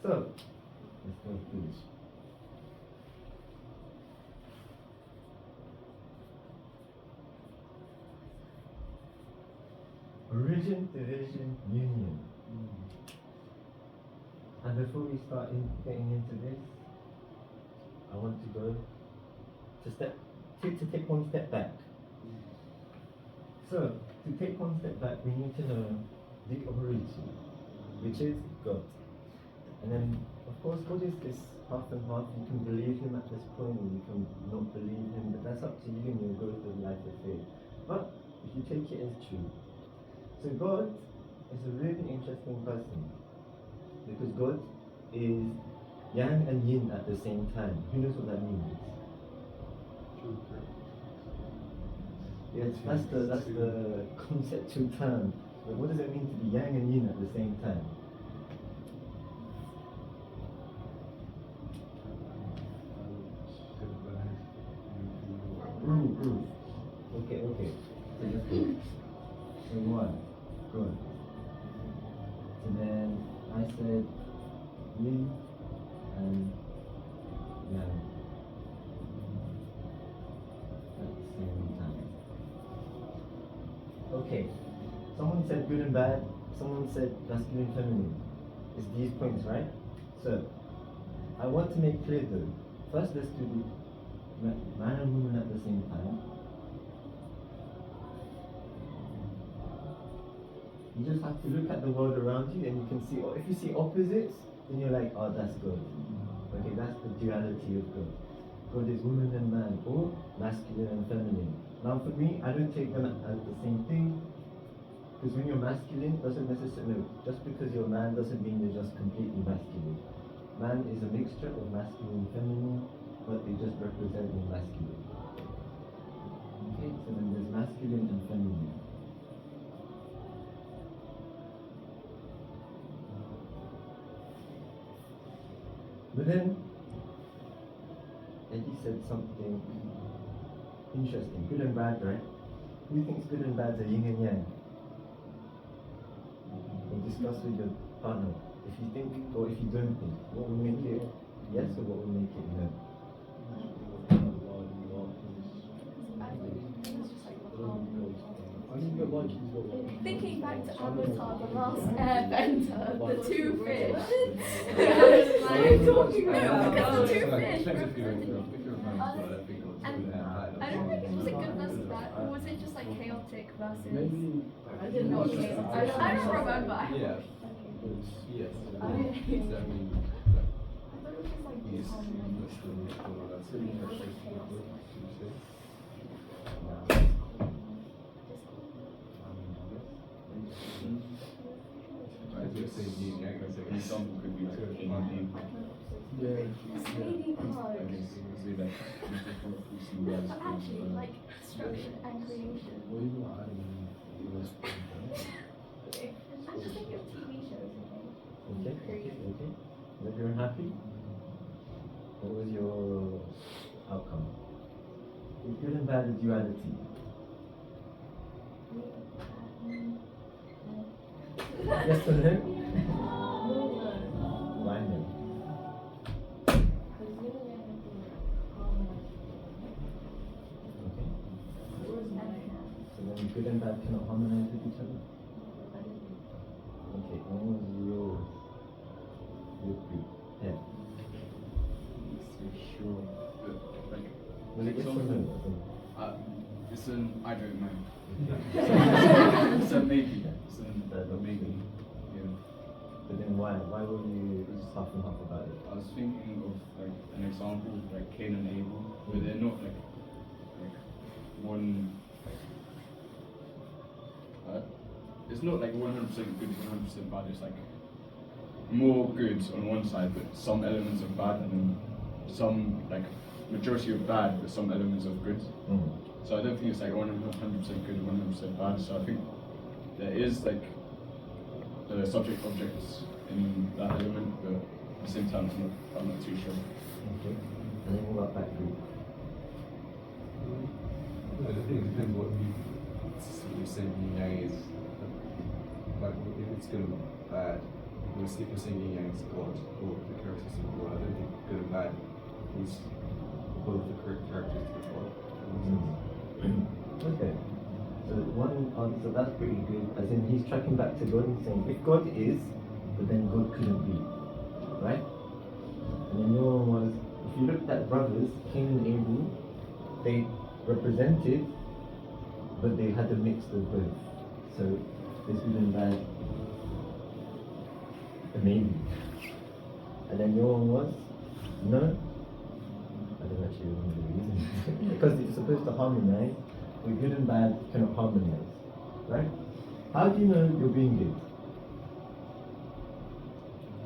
So, let's go through this. Origin, division, union. And before we start getting into this, I want to go to take one step back. So, to take one step back, we need to know the origin, which is God. And then, of course, God is this half and half. You can believe Him at this point, or you can not believe Him, but that's up to you and you'll go through life of faith. But if you take it as true, so God is a really interesting person, because God is yang and yin at the same time. Who knows what that means? Yes, that's the conceptual term. But what does it mean to be yang and yin at the same time? Okay. So just go. So one. Good. So then I said yin and yang at the same time. Okay. Someone said good and bad. Someone said masculine, feminine. It's these points, right? So I want to make clear though. First, let's do the man and woman at the same time. You just have to look at the world around you and you can see, or if you see opposites, then you're like, oh, that's God. Okay, that's the duality of God. God is woman and man, or masculine and feminine. Now for me, I don't take them as the same thing, because when you're masculine, doesn't necessarily, just because you're a man doesn't mean you're just completely masculine. Man is a mixture of masculine and feminine, but they just represent the masculine. Okay, so then there's masculine and feminine. But then, Eddie said something interesting. Good and bad, right? Who thinks good and bad are yin and yang? Or discuss with your partner. If you think, or if you don't think, what will make it yes or what will make it no? Thinking back to Avatar, the last airbender, the two fish. What are you talking about? Because the two fish. I don't think it was good versus bad, or was it just like chaotic versus? Maybe. I didn't know. I don't remember. Yeah. Yes. I thought it was just like Some could be but actually, like destruction and creation. I just think of TV shows. Okay. Is everyone happy? What was your outcome? Is good and bad a duality? Yes or no? Why no? Okay. So then good and bad cannot harmonize with each other? Okay, what was your view? Yeah. Sure. Was it yes or no? It's an I don't know. It's a maybe. It's a maybe. Yeah. But then why? Why were you half and half about it? I was thinking of like an example like Cain and Abel, but they're not like one. It's not like 100% good, 100% bad. It's like more good on one side, but some elements of bad, and then some like majority of bad, but some elements of good. So I don't think it's like 100% good, 100% bad. So I think there is like the subject objects in that element, but at the same time, I'm not too sure. Okay. And then what about that group? I think it depends what you say yin yang is. Like if it's good or bad, if you're saying yin yang is God, or the characteristics of God, I don't think good and bad is both the correct characteristics of God. Okay. So one answer, that's pretty good. As in, he's tracking back to God and saying, if God is, but then God couldn't be, right? And then your one was, if you looked at brothers, Cain and Abel, they represented, but they had a mix of both. So there's good and bad, and maybe. And then your one was, no. I don't actually remember the reason. Because it's supposed to harmonize, but good and bad cannot harmonize, right? How do you know you're being good?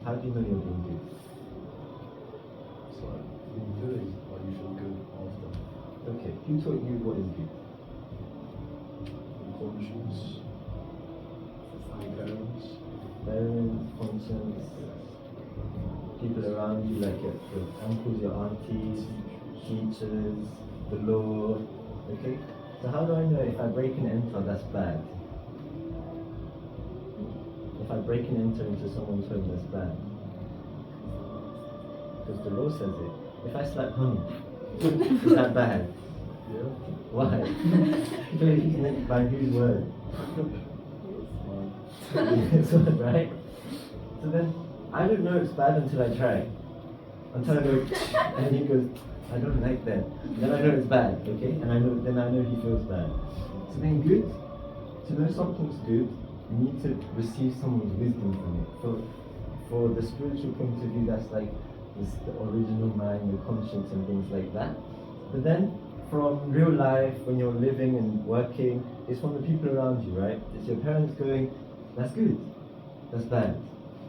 How do you know you're being good? So being good is what you should do after. Okay, who taught you what is good? Conscience, parents, Parents, conscience, people around you, like your uncles, your aunties, teachers, the law. Okay? So how do I know if I break and enter, that's bad? If I break and enter into someone's home, that's bad. Because the law says it. If I slap honey, is that bad? yeah, Why? By whose word? His word, right? So then, I don't know it's bad until I try. Until I go, and he goes, I don't like that. Then I know it's bad, okay? And then I know he feels bad. So then good, to know something's good, you need to receive someone's wisdom from it. For the spiritual point of view, that's like the original mind, the conscience and things like that. But then, from real life, when you're living and working, it's from the people around you, right? It's your parents going, that's good, that's bad.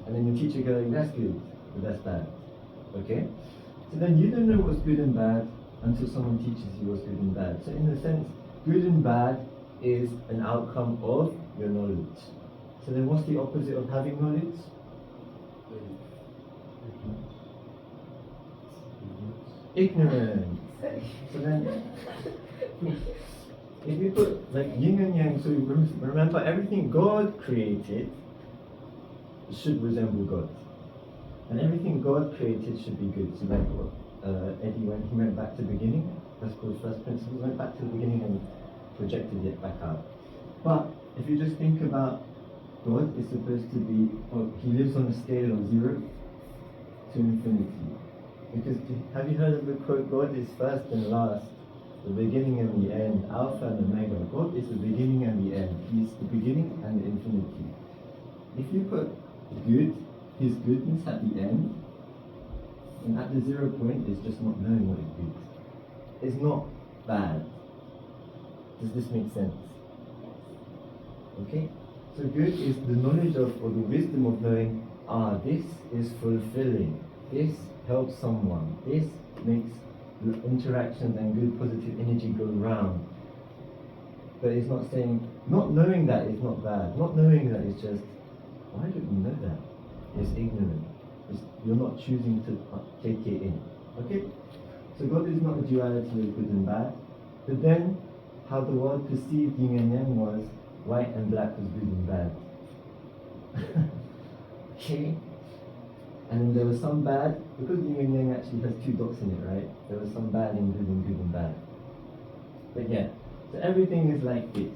And then your teacher going, that's good, but that's bad. Okay? So then you don't know what's good and bad until someone teaches you what's good and bad. So in a sense, good and bad is an outcome of your knowledge. So then what's the opposite of having knowledge? Ignorance. So then, if you put like yin and yang, so you remember everything God created should resemble God. And everything God created should be good. So like what Eddie, when he went back to the beginning, that's called first principles, went back to the beginning and projected it back out. But if you just think about God is supposed to be, he lives on a scale of 0 to infinity. Because have you heard of the quote, God is first and last, the beginning and the end, Alpha and Omega. God is the beginning and the end. He is the beginning and the infinity. If you put good, his goodness at the end, and at the 0 point is just not knowing what is good. It's not bad. Does this make sense? Okay? So good is the knowledge of, or the wisdom of knowing, this is fulfilling. This helps someone. This makes interactions and good positive energy go round. But it's not saying, not knowing that is not bad. Not knowing that is just, why don't you know that? It's ignorant. You're not choosing to take it in. Okay? So God is not a duality of good and bad. But then, how the world perceived yin and yang was, white and black was good and bad. Okay? And then there was some bad, because yin and yang actually has 2 dots in it, right? There was some bad in good and bad. But yeah, so everything is like this.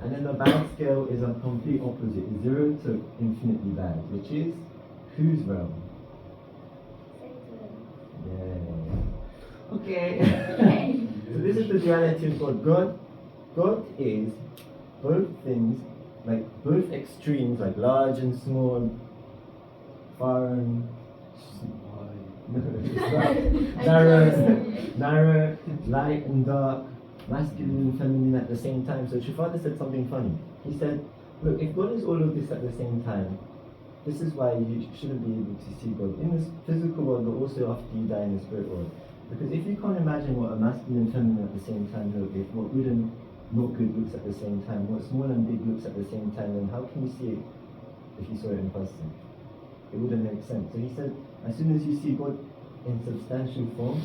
And then the bad scale is a complete opposite, 0 to infinitely bad, which is whose realm? Yeah. Okay. So this is the duality of God. God is both things, like both extremes, like large and small, far and narrow, light and dark, masculine and feminine at the same time. So Shifada said something funny. He said, look, if God is all of this at the same time, this is why you shouldn't be able to see God in this physical world, but also after you die in the spirit world. Because if you can't imagine what a masculine and feminine at the same time look, if what good and not good looks at the same time, what small and big looks at the same time, then how can you see it if you saw it in person? It wouldn't make sense. So he said, as soon as you see God in substantial form,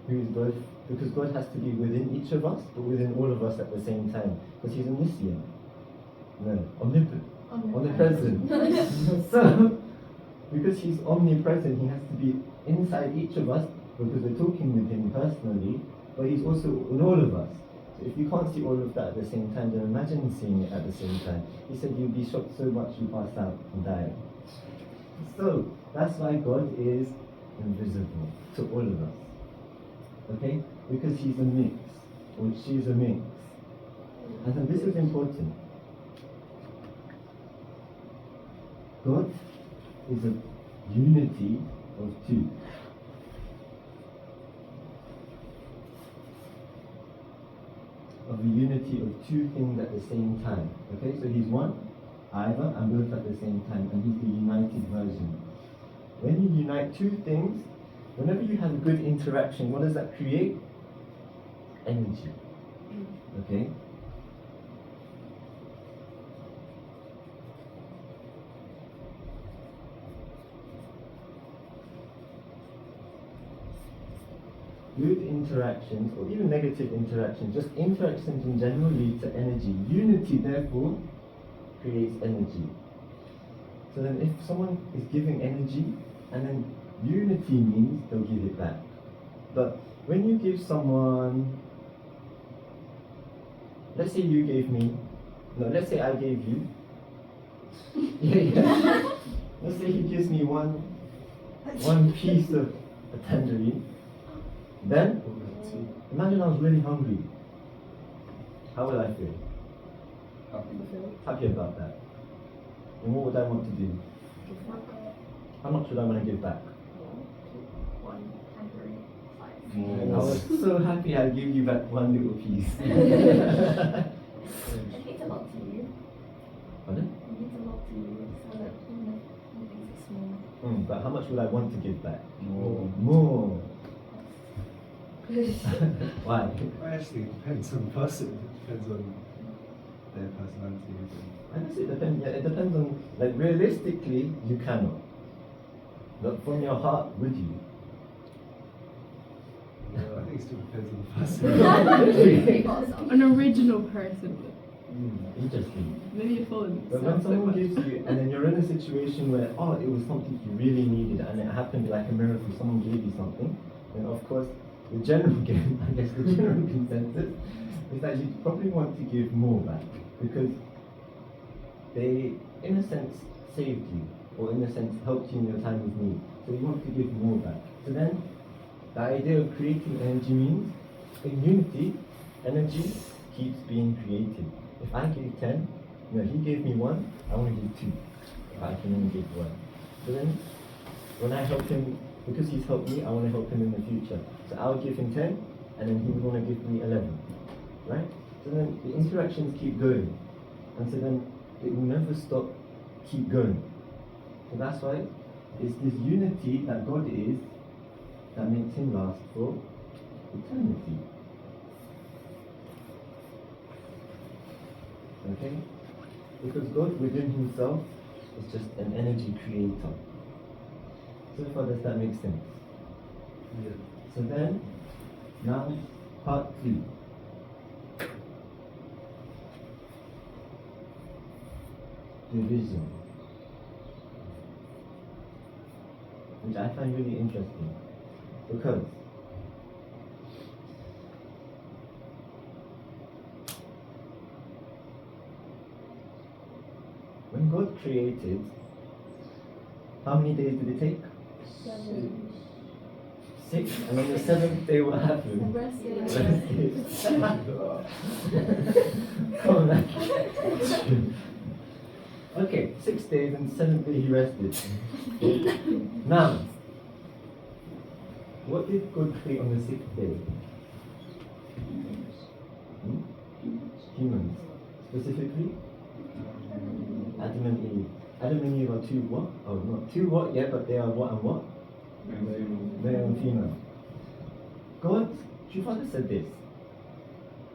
who is both, because God has to be within each of us, but within all of us at the same time, because he's omniscient. No, omnipotent. Omnipresent. So, because he's omnipresent, he has to be inside each of us because we're talking with him personally, but he's also in all of us. So if you can't see all of that at the same time, then imagine seeing it at the same time. He said you'd be shocked so much you pass out and die. So that's why God is invisible to all of us. Okay? Because he's a mix, or she's a mix. And then this is important. God is a unity of two. Of a unity of two things at the same time. Okay, so he's one, either, and both at the same time, and he's the united version. When you unite two things, whenever you have a good interaction, what does that create? Energy. Okay? Good interactions, or even negative interactions, just interactions in general lead to energy. Unity, therefore, creates energy. So then if someone is giving energy, and then unity means they'll give it back. But when you give someone, let's say you gave me, no, let's say I gave you, yeah. Let's say he gives me one piece of a tangerine. Then, imagine I was really hungry. How would I feel? Happy about that. And what would I want to do? How much would I want to give back? I was so happy I'd give you back one little piece. It means a lot to you. Pardon? It means a lot to you, so that even if things are small. But how much would I want to give back? More. More. Why? Well, actually, it depends on the person. It depends on their personality. I guess it depends. Yeah, it depends on, like, realistically, you cannot. But from your heart, would you? Yeah, I think it still depends on the person. An original person. Interesting. Maybe a phone. But when someone gives you, and then you're in a situation where, oh, it was something you really needed, and it happened like a miracle, someone gave you something, then of course, the general consensus is that you probably want to give more back, because they, in a sense, saved you, or in a sense, helped you in your time of need. So you want to give more back. So then, the idea of creating energy means, in unity, energy keeps being created. If I gave 10, he gave me 1, I want to give 2. But I can only give 1. So then, when I help him, because he's helped me, I want to help him in the future. So I'll give him 10, and then he would want to give me 11. Right? So then the interactions keep going. And so then it will never stop, keep going. So that's why it's this unity that God is that makes him last for eternity. Okay? Because God within himself is just an energy creator. So far, does that make sense? Yeah. So then, now, part 2. Division. Which I find really interesting. Because when God created, how many days did it take? 6. And on the 7th day, what happened? Rested. Come on, man. Okay, 6 days and 7th day he rested. Now, what did God create on the 6th day? Humans. Specifically? Adam and Eve. Adam and Eve are 2 what? Oh, not 2 what? Yeah, but they are what and what? Male and female. God, your father said this.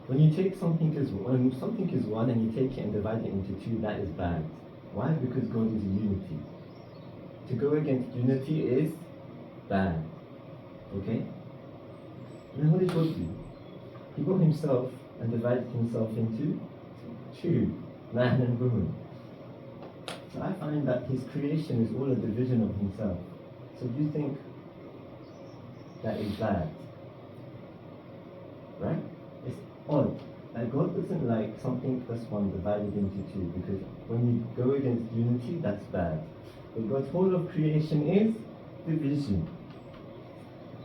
When you take something as when something is 1 and you take it and divide it into 2, that is bad. Why? Because God is unity. To go against unity is bad. Okay? And then what did God do? He got himself and divided himself into 2, man and woman. So I find that his creation is all a division of himself. So do you think that is bad? Right? It's odd. Like God doesn't like something plus one divided into two, because when you go against unity, that's bad. But God's whole of creation is division.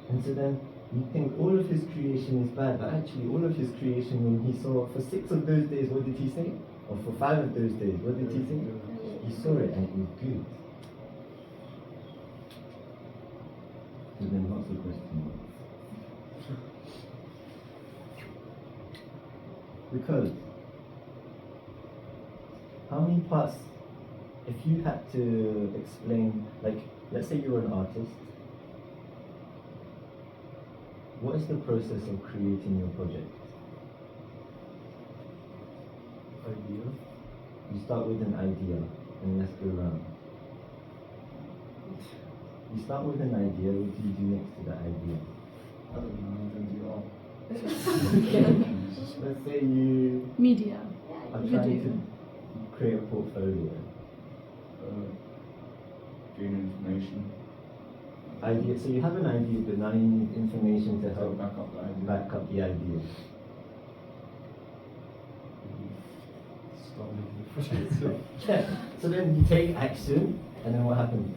And so then you think all of his creation is bad, but actually all of his creation, when he saw for 6 of those days, what did he say? Or for 5 of those days, what did he say? He saw it and it was good. So then what's the question? Because how many parts, if you had to explain, like let's say you're an artist, what is the process of creating your project? Idea. You start with an idea, and let's go around. You start with an idea, what do you do next to that idea? I don't know, then do art. Let's say you Media. are Video. trying to create a portfolio. Gain information. Idea. So you have an idea, but now you need information to help Back up the idea. back up the idea. Start making the project itself. Yeah. So then you take action, and then what happens?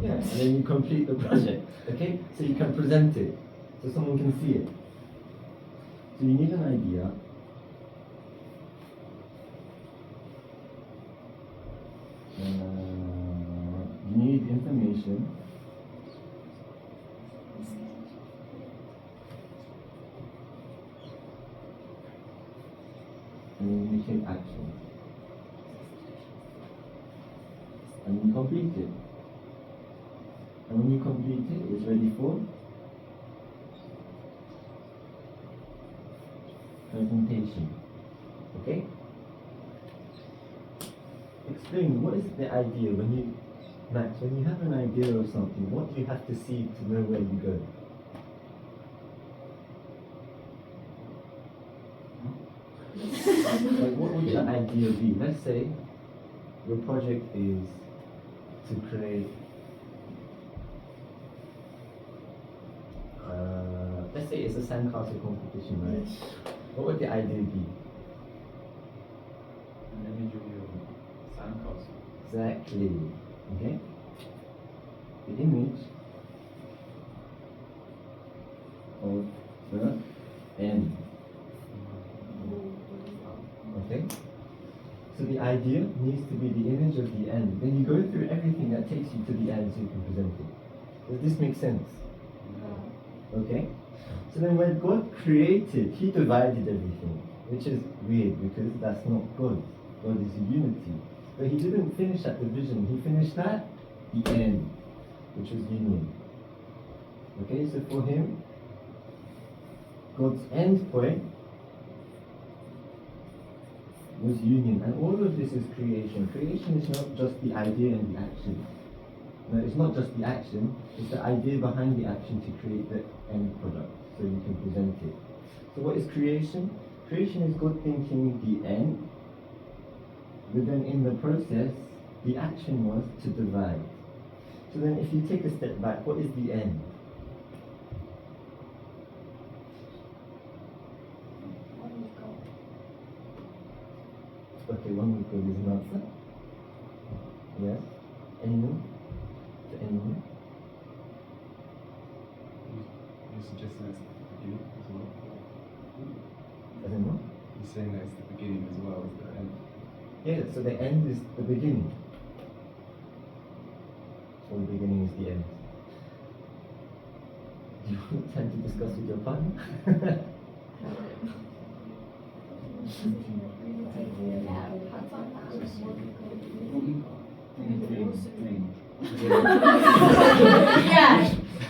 Yeah. And then you complete the project. Okay. So you can present it, so someone can see it. So you need an idea. You need information. And then you take action. And you complete it. And when you complete it, it's ready for presentation. Okay? Explain, what is the idea when you, Max, when you have an idea of something, what do you have to see to know where you go? Like, what would your idea be? Let's say your project is to create, let's say it's a sandcastle competition, right? What would the idea be? An imagery of sandcastle. Exactly. Okay? The image of the end. Okay? So the idea needs to be the image of the end. Then you go through everything that takes you to the end so you can present it. Does this make sense? Okay? So then when God created, he divided everything, which is weird because that's not God. God is unity. But he didn't finish at division, he finished at the end, which was union. Okay, so for him, God's end point was union. And all of this is creation. Creation is not just the idea and the action. No, it's not just the action, it's the idea behind the action to create the end product, so you can present it. So what is creation? Creation is God thinking the end, but then in the process, the action was to divide. So then if you take a step back, what is the end? Okay, one with God is an answer. Yes? Any more? To anyone? You're suggesting that's the beginning as well? As in what? You're saying that's the beginning as well as the end? Yeah, so the end is the beginning. Or the beginning is the end. Do you want time to discuss with your partner? Yeah,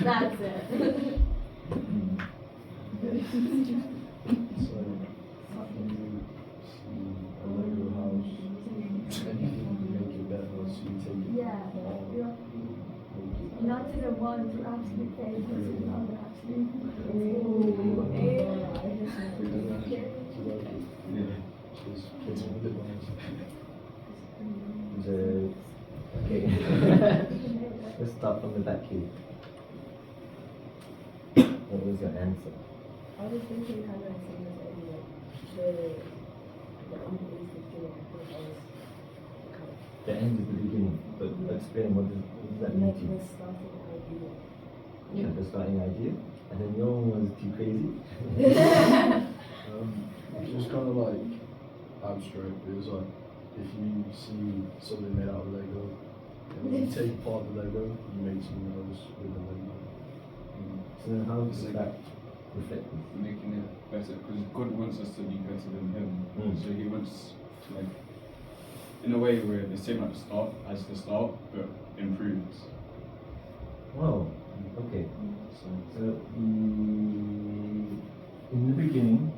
that's it. So, when you see a Lego house, anything to make it better, so you take it Yeah, all, you're make it not to the one who actually plays to the other actually. just getting a bit nice. Okay. Let's start from the back here. What was your answer? I was thinking kind of same as Eddie, like the end is the beginning. I think I was kind of The end is the beginning, but explain what does that mean like to you? the starting idea. Yeah, the starting idea, and then your one was too crazy. It's just kind of like abstract. It was like if you see something made out of Lego, and when you take apart the Lego, you make something else with the Lego. So then how does that reflect this? Making it better, because God wants us to be better than Him. So He wants to, like, in a way where the same at the start as the start, but improves. Wow. Okay. So in the beginning,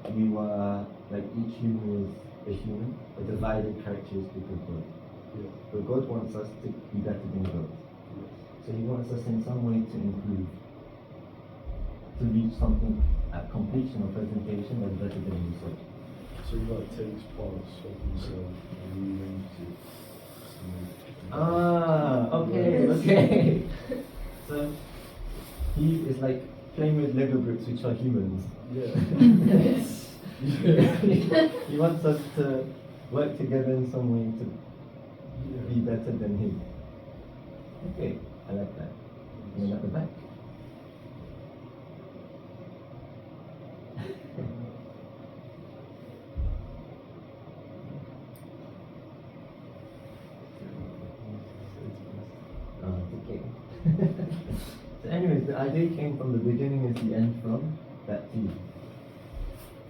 we were like each human is a human, a divided characteristic of God. Yeah. But God wants us to be better than God. So He wants us in some way to improve, to reach something at completion or presentation that's better than Himself. So he like takes parts of himself and rearranges it. to make it Ah, okay, okay. So He is like playing with Lego bricks, which are humans. Yeah. He wants us to work together in some way to be better than Him. Okay, I like that. And then at the back. Okay. So anyways, the idea came from the beginning is the end from that theme,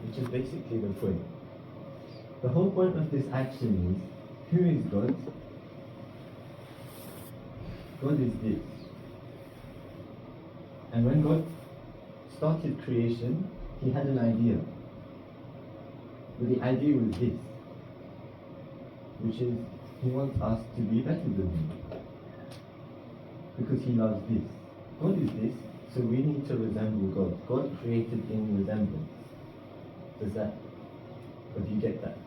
which is basically the point. The whole point of this action is, who is God? God is this. And when God started creation, He had an idea. But the idea was this, which is He wants us to be better than Him. Because He loves this. God is this, so we need to resemble God. God created in resemblance. Does that, or do you get that?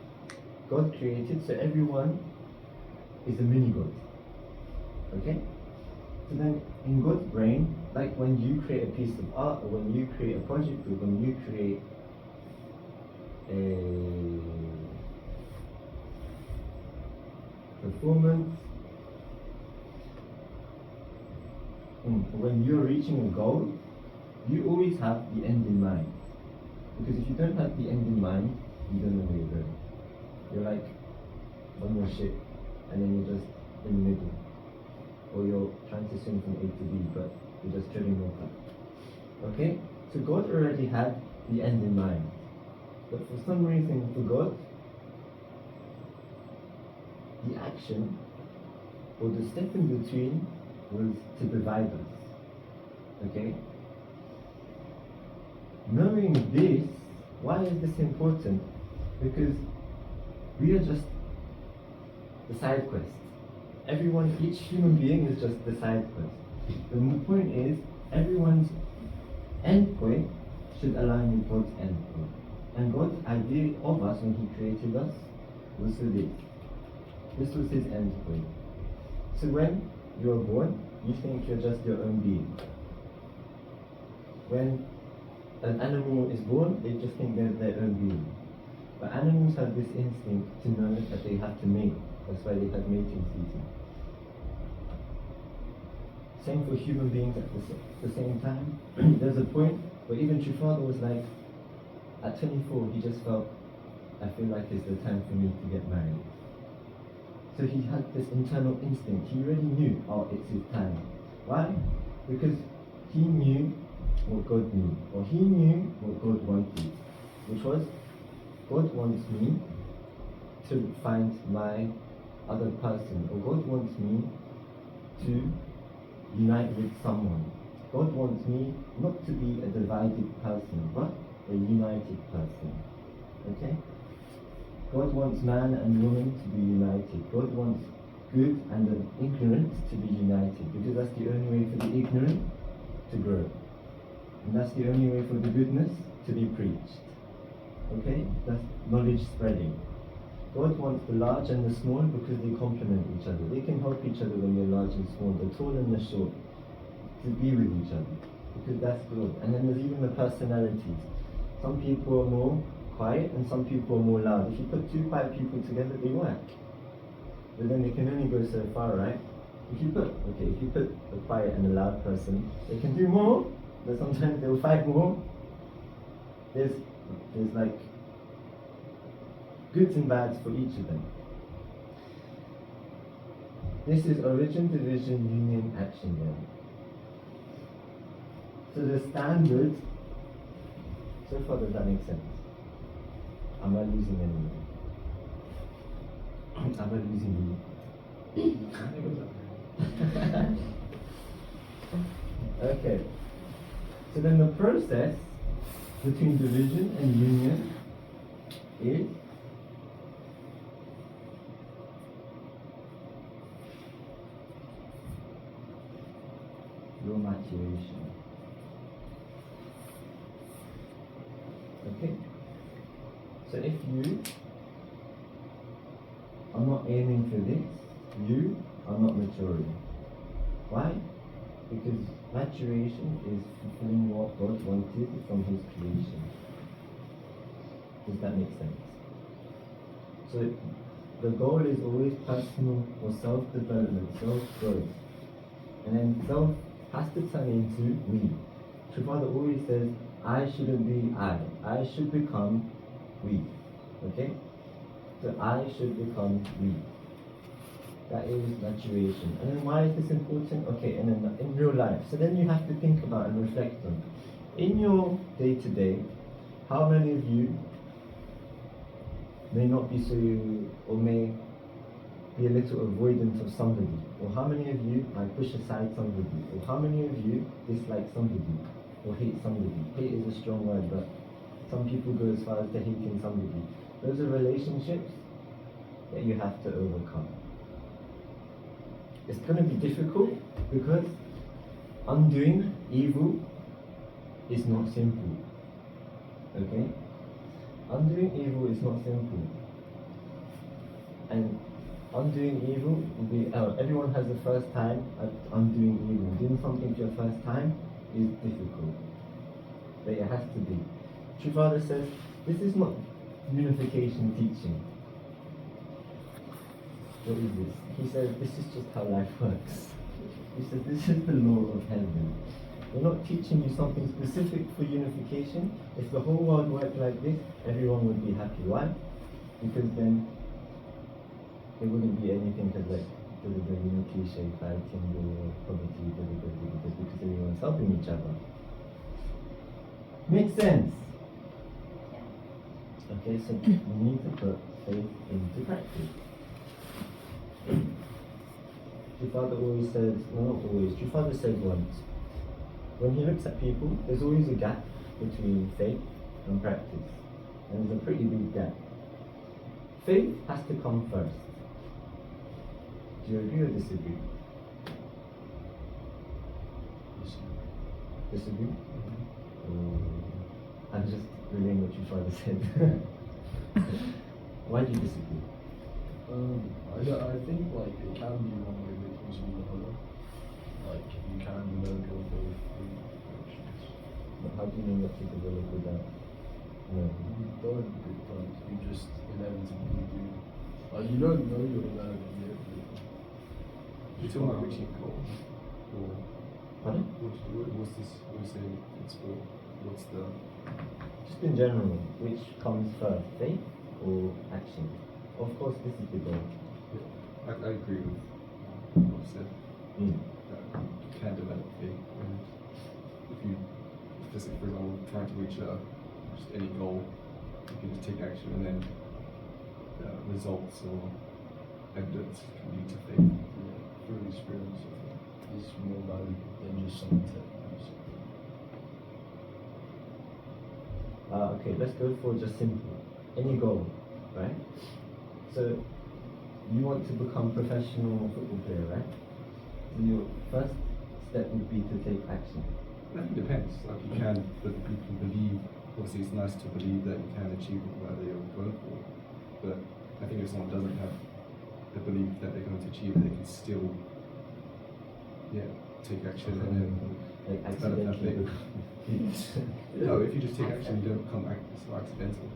God created, so everyone is a mini God. Okay? So then, in God's brain, like when you create a piece of art, or when you create a project, or when you create a performance, when you're reaching a goal, you always have the end in mind. Because if you don't have the end in mind, you don't know where you're going. You're like on your ship, and then you're just in the middle. Or you're trying to swim from A to B, but you're just treading water. Okay? So God already had the end in mind. But for some reason, for God, the action, or the step in between, was to divide us. Okay? Knowing this, why is this important? Because we are just the side quest. Everyone, each human being is just the side quest. The point is, everyone's end point should align with God's end point. And God's idea of us when He created us was for this. This was His end point. So when you are born, you think you're just your own being. When an animal is born, they just think they're their own being. But animals have this instinct to know that they have to mate. That's why they have mating season. Same for human beings at the same time. There's a point where even Trifado was like, at 24, he just felt, I feel like it's the time for me to get married. So he had this internal instinct. He already knew, oh, it's his time. Why? Because he knew what God knew, or he knew what God wanted, which was, God wants me to find my other person, or God wants me to unite with someone. God wants me not to be a divided person, but a united person. Okay? God wants man and woman to be united. God wants good and the ignorant to be united, because that's the only way for the ignorant to grow. And that's the only way for the goodness to be preached. Okay? That's knowledge spreading. God wants the large and the small because they complement each other. They can help each other when they're large and small, the tall and the short, to be with each other. Because that's good. And then there's even the personalities. Some people are more quiet and some people are more loud. If you put two quiet people together, they work. But then they can only go so far, right? If you put a quiet and a loud person, they can do more, but sometimes they'll fight more. There's like goods and bads for each of them. This is origin, division, union, action then. So the standard, so far does that make sense? Am I losing anyone? Am I losing you? Okay. So then the process between division and union is your maturation. Okay. So if you are not aiming for this, you are not maturing. Why? Because maturation is fulfilling what God wanted from His creation. Does that make sense? So the goal is always personal or self-development, self-growth. And then self has to turn into we. True Father always says, I shouldn't be I should become we. Okay? So I should become we. That is maturation. And then why is this important? Okay, and then in real life. So then you have to think about and reflect on. In your day-to-day, how many of you may not be so, or may be a little avoidant of somebody? Or how many of you might push aside somebody? Or how many of you dislike somebody? Or hate somebody? Hate is a strong word, but some people go as far as to hating somebody. Those are relationships that you have to overcome. It's going to be difficult because undoing evil is not simple. Okay? Undoing evil is not simple. And undoing evil will be, everyone has the first time at undoing evil. Doing something for your first time is difficult. But it has to be. True Father says, this is not unification teaching. What is this? He says, this is just how life works. He says, this is the law of heaven. We're not teaching you something specific for unification. If the whole world worked like this, everyone would be happy. Why? Because then there wouldn't be anything to like, cliche, fighting, poverty, because everyone's helping each other. Makes sense? Okay, so we need to put faith into practice. Your Father always says, no, not always, your Father said once, when he looks at people, there's always a gap between faith and practice. And there's a pretty big gap. Faith has to come first. Do you agree or disagree? Disagree? I'm just relaying what your Father said. Why do you disagree? I think like it can be one way that comes from the other. Like you can develop your faith through actions. But how do you know what to develop without? No. You don't, but you just inevitably do. Like you don't know you're developing it. You're talking about reaching goal? Or Pardon? what's this? What are you saying it's for? What's the... Just in general, which comes first, faith or action? Of course, this is the goal. I agree with what you said. That you can develop faith. And if you, just for example, trying to reach just any goal, you can just take action and then results or evidence can lead to faith. Yeah, through experience, I think is more valuable than just some techniques. Okay, let's go for just simple. Any goal, right? So, you want to become professional football player, right? So your first step would be to take action. I think it depends. Like you can, but you can believe. Obviously, it's nice to believe that you can achieve whatever you're going for. But I think if someone doesn't have the belief that they're going to achieve it, they can still, take action and then Like develop that accidentally. thing. No, if you just take action, you don't become it's not accidental.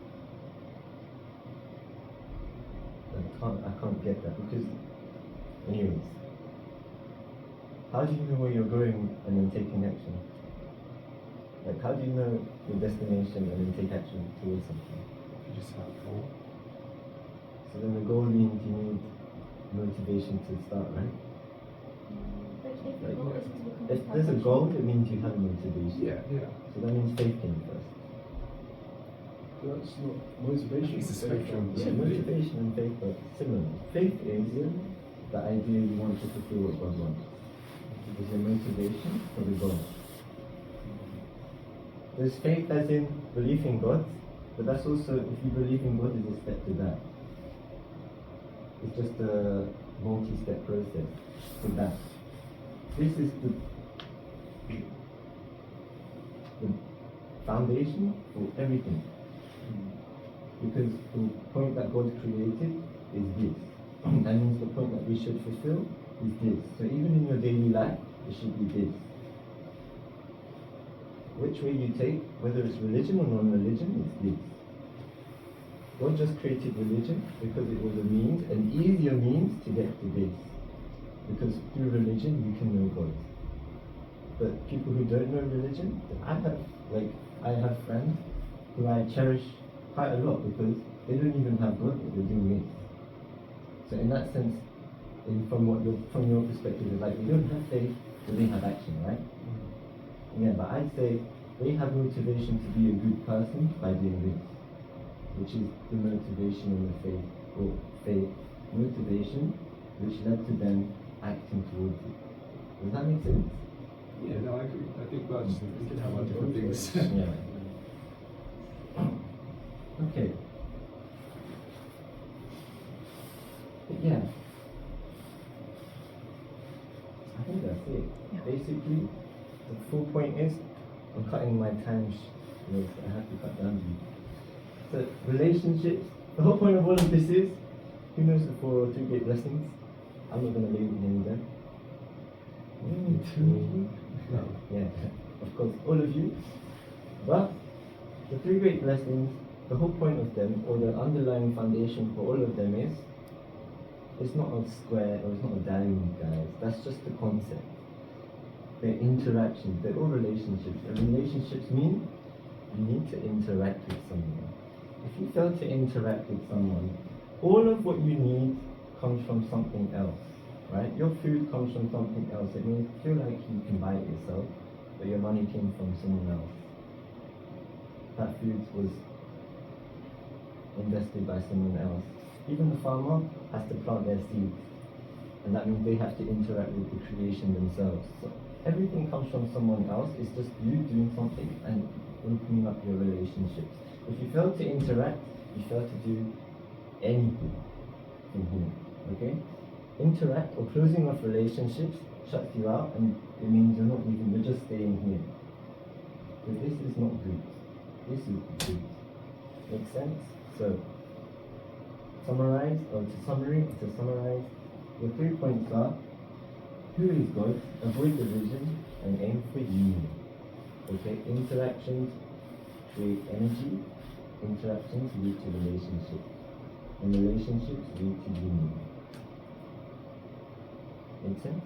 I can't get that because, anyways, how do you know where you're going and then taking action? Like, how do you know your destination and then take action towards something? You just have a goal. So then the goal means you need motivation to start, right? If there's a goal, it means you have motivation. Yeah. So that means faith came first. That's not motivation. It's a spectrum. Yeah, motivation and faith are similar. Faith is the idea you want to fulfill what God wants. It's your motivation for the goal. There's faith as in belief in God, but that's also, if you believe in God, is a step to that. It's just a multi-step process to that. This is the foundation for everything. Because the point that God created is this. That means the point that we should fulfill is this. So even in your daily life, it should be this. Which way you take, whether it's religion or non-religion, is this. God just created religion because it was a means, an easier means to get to this. Because through religion you can know God. But people who don't know religion, I have friends who I cherish quite a lot because they don't even have God, but they're doing this. So in that sense, from your perspective, it's like they don't have faith, but they have action, right? Yeah, but I'd say they have motivation to be a good person by doing this, which is the motivation and the faith motivation, which led to them acting towards it. Does that make sense? Yeah, no, I agree. I think that's We can how have different things. Yeah. Okay. But yeah. I think that's it. Yeah. Basically, the full point is, I'm cutting my time. I have to cut down. So relationships. The whole point of all of this is, who knows the 4 or 3 great blessings? I'm not going to name them. No. Yeah, of course, all of you. But the 3 great blessings, the whole point of them, or the underlying foundation for all of them is, it's not a square or it's not a diamond, guys. That's just the concept. They're interactions, they're all relationships. And relationships mean you need to interact with someone. If you fail to interact with someone, all of what you need comes from something else, right? Your food comes from something else. It means you feel like you can buy it yourself, but your money came from someone else. That food was invested by someone else. Even the farmer has to plant their seeds, and that means they have to interact with the creation themselves. So everything comes from someone else. It's just you doing something and opening up your relationships. If you fail to interact, you fail to do anything from here. Okay? Interact or closing off relationships shuts you out, and it means you're just staying here. But this is not good. This is good. Make sense? So, to summarize, the 3 points are: who is God, avoid division, and aim for union. Okay? Interactions create energy, interactions lead to relationships, and relationships lead to union. Make sense?